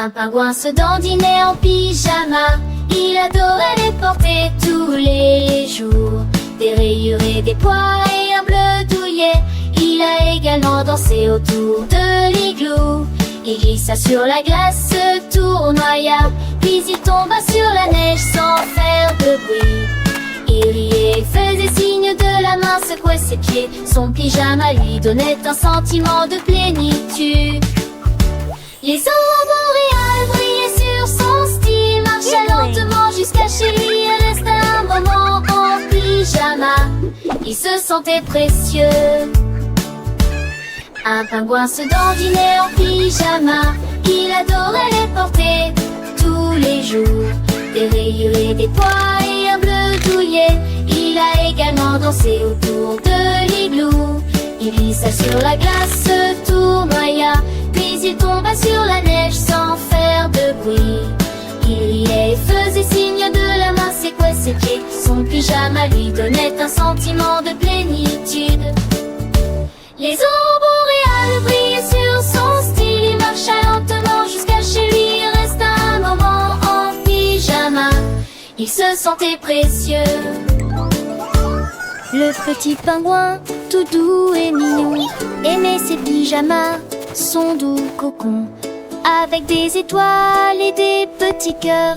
Un pingouin se dandinait en pyjama. Il adorait les porter tous les jours. Des rayures et des pois et un bleu douillet. Il a également dansé autour de l'igloo. Il glissa sur la glace, se tournoya, puis il tomba sur la neige sans faire de bruit. Il riait, faisait signe de la main, secouait ses pieds. Son pyjama lui donnait un sentiment de plénitude. Les aurores boréales brillaient sur son style. Marcha lentement jusqu'à chez lui et resta un moment en pyjama. Il se sentait précieux. Un pingouin se dandinait en pyjama. Il adorait les porter tous les jours. Des rayures et des pois et un bleu douillet. Il a également dansé autour de l'igloo. Il glissa sur la glace, se tournoya, puis il tomba sur la neige sans faire de bruit. Il riait et faisait signe de la main, secouait ses pieds. Son pyjama lui donnait un sentiment de plénitude. Les aurores boréales brillaient sur son style. Il marcha lentement jusqu'à chez lui et resta un moment en pyjama. Il se sentait précieux. Le petit pingouin, tout doux et mignon, aimait ses pyjamas, son doux cocon. Avec des étoiles et des petits cœurs,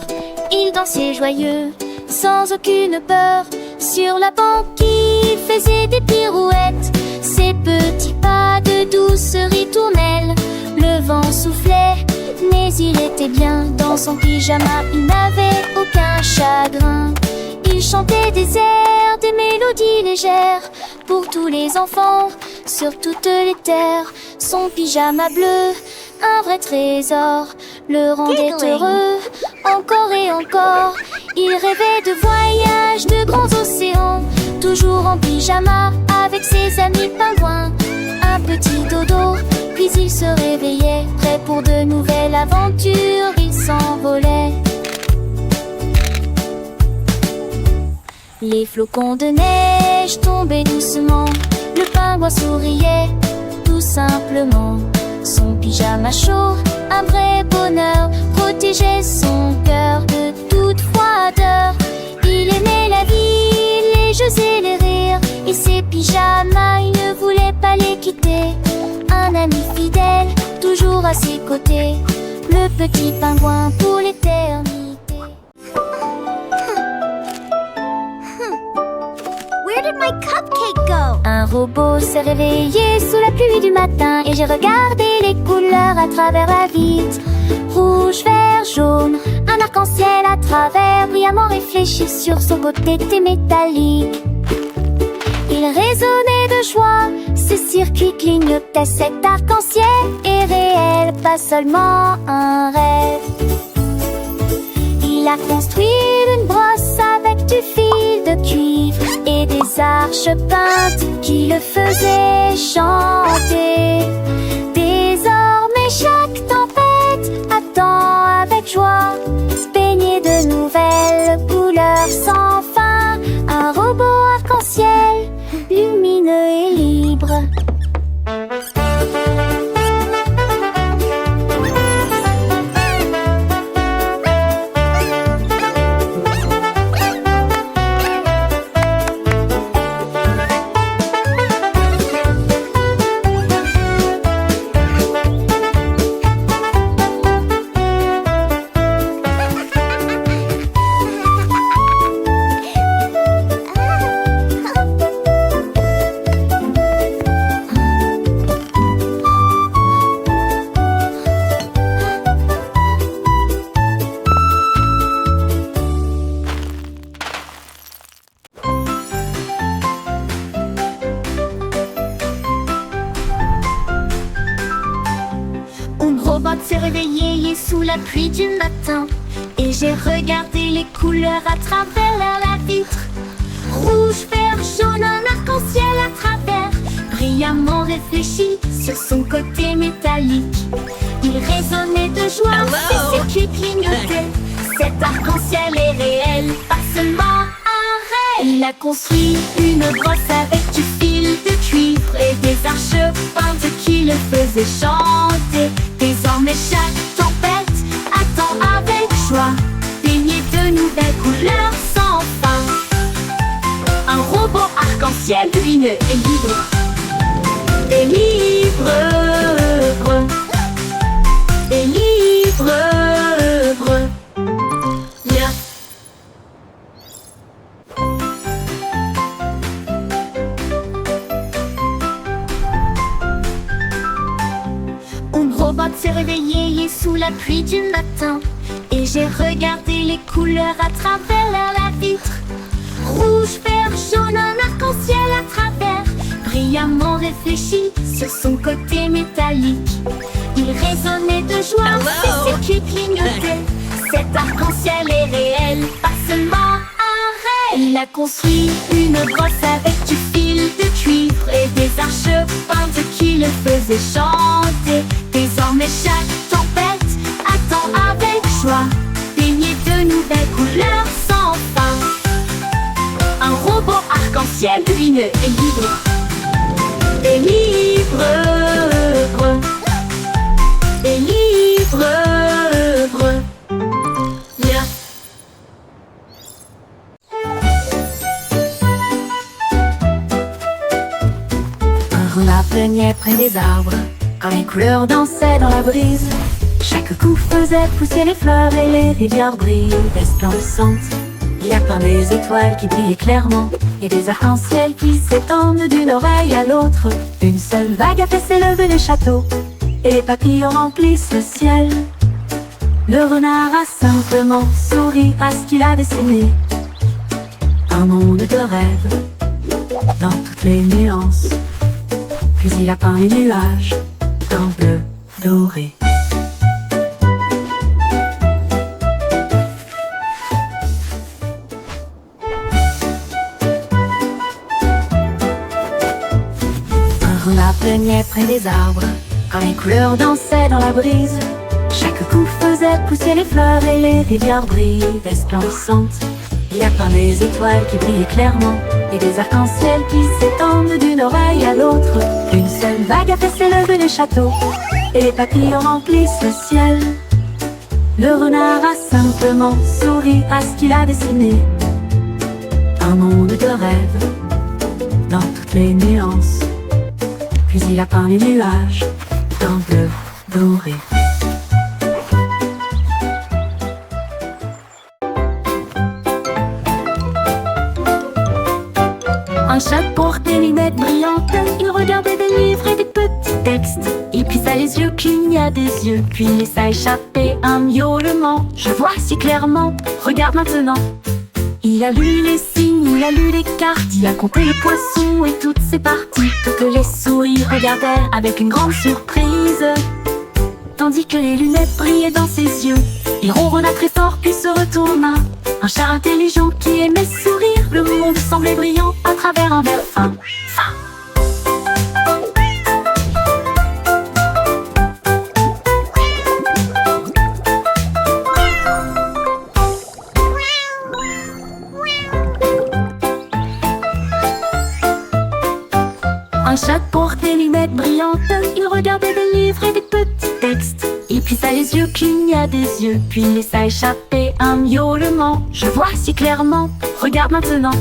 il dansait joyeux, sans aucune peur. Sur la banquise, faisait des pirouettes. Ses petits pas de douce ritournelle. Le vent soufflait, mais il était bien. Dans son pyjama, il n'avait aucun chagrin. Il chantait des airs, des mélodies légères pour tous les enfants, sur toutes les terres. Son pyjama bleu, un vrai trésor, le rendait heureux, encore et encore. Il rêvait de voyages, de grands océans, toujours en pyjama avec ses amis pingouins. Un petit dodo, puis il se réveillait, prêt pour de nouvelles aventures. Il s'envolait. Les flocons de neige tombaient doucement. Le pingouin souriait, tout simplement. Son pyjama chaud, un vrai bonheur, protégeait son cœur de toute froideur. Il aimait la vie, les jeux et les rires, et ses pyjamas, il ne voulait pas les quitter. Un ami fidèle, toujours à ses côtés, le petit pingouin pour l'éternité. Where did my cupcake go? Un robot s'est réveillé sous la pluie du matin, et j'ai regardé les couleurs à travers la vitre. Rouge, vert, jaune, un arc-en-ciel à travers, brillamment réfléchi sur son côté métallique. Il résonnait de joie, ses circuits clignotaient. Cet arc-en-ciel est réel, pas seulement un rêve. Il a construit une brosse avec du fil de cuivre et des arches peintes qui le faisaient chanter. Désormais chaque tempête attend avec joie, baigné de nouvelles couleurs sans fin. Un robot arc-en-ciel, lumineux et libre. S'est réveillé sous la pluie du matin, et j'ai regardé les couleurs à travers la vitre. Rouge, vert, jaune, un arc-en-ciel à travers, brillamment réfléchi sur son côté métallique. Il résonnait de joie, ses circuits clignotaient. Cet arc-en-ciel est réel, pas seulement un rêve. Il a construit une brosse avec du fil de cuivre et des arches peintes qui le faisaient chanter. Désormais chaque tempête joie, baigné de nouvelles couleurs sans fin. Un robot arc-en-ciel lumineux et libre. Délivre, délivre, viens. Un robot s'est réveillé sous la pluie du matin, et j'ai regardé les couleurs à travers la vitre. Rouge, vert, jaune, un arc-en-ciel à travers, brillamment réfléchi sur son côté métallique. Il résonnait de joie, ses yeux clignotaient. Cet arc-en-ciel est réel, pas seulement un rêve. Il a construit une brosse avec du fil de cuivre et des arches peintes qui le faisaient chanter. Désormais chaque tempête attend avec joie, baigné de nouvelles couleurs sans fin. Un robot arc-en-ciel lumineux et libre. Délivre, délivre, viens. Un renard plaignait près des arbres, quand les couleurs dansaient dans la brise. Chaque coup faisait pousser les fleurs et les rivières brillent resplendissantes. Il y a plein des étoiles qui brillent clairement et des arcs-en-ciel qui s'étendent d'une oreille à l'autre. Une seule vague a fait s'élever les châteaux et les papillons remplissent le ciel. Le renard a simplement souri à ce qu'il a dessiné. Un monde de rêve dans toutes les nuances. Puis il a peint les nuages d'un bleu doré. Un renard plaignait près des arbres, quand les couleurs dansaient dans la brise. Chaque coup faisait pousser les fleurs et les rivières brillent resplendissantes. Il y a plein des étoiles qui brillent clairement et des arcs-en-ciel qui s'étendent d'une oreille à l'autre. Une seule vague a fait s'élever les châteaux et les papillons remplissent le ciel. Le renard a simplement souri à ce qu'il a dessiné. Un monde de rêve dans toutes les nuances. Puis il a peint les nuages d'un bleu doré. Un chat portait des lunettes brillantes, il regardait des livres et des petits textes. Il plissa les yeux, cligna des yeux, puis laissa échapper un miaulement. Je vois si clairement, regarde maintenant. Il a lu les signes, il a lu les cartes, il a compté les poissons et toutes ses parties. Que les souris regardaient avec une grande surprise, tandis que les lunettes brillaient dans ses yeux. Il ronronna très fort puis se retourna. Un chat intelligent qui aimait sourire. Le monde semblait brillant à travers un verre fin. Un chat portait des lunettes brillantes, il regardait des livres et des petits textes. Il plissa les yeux, cligna des yeux, puis laissa échapper un miaulement. Je vois si clairement, regarde maintenant.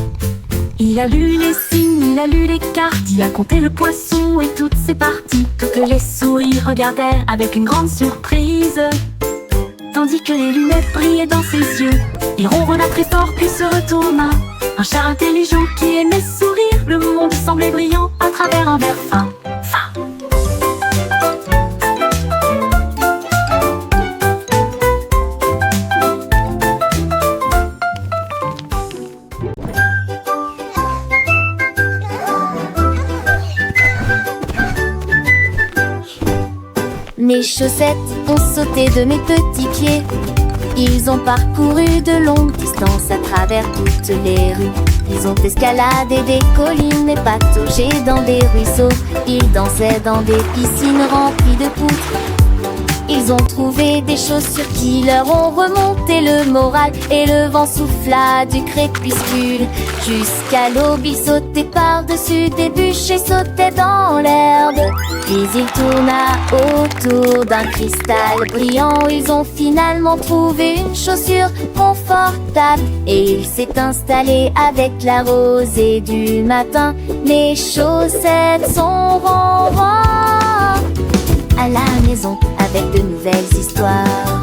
Il a lu les signes, il a lu les cartes, il a compté le poisson et toutes ses parties. Que les souris regardaient avec une grande surprise, tandis que les lunettes brillaient dans ses yeux. Il ronronna très fort puis se retourna. Un chat intelligent qui aimait sourire. Le monde semblait brillant à travers un verre fin. Mes chaussettes ont sauté de mes petits pieds. Ils ont parcouru de longues distances à travers toutes les rues. Ils ont escaladé des collines et pataugé dans des ruisseaux. Ils dansaient dans des piscines remplies de poutres. Ils ont trouvé des chaussures qui leur ont remonté le moral. Et le vent souffla du crépuscule jusqu'à l'aube. Ils sautaient par-dessus des bûches et sautaient dans l'herbe. Puis il tourna autour d'un cristal brillant. Ils ont finalement trouvé une chaussure confortable. Et il s'est installé avec la rosée du matin. Mes chaussettes sont ronron. À la maison avec de nouvelles histoires.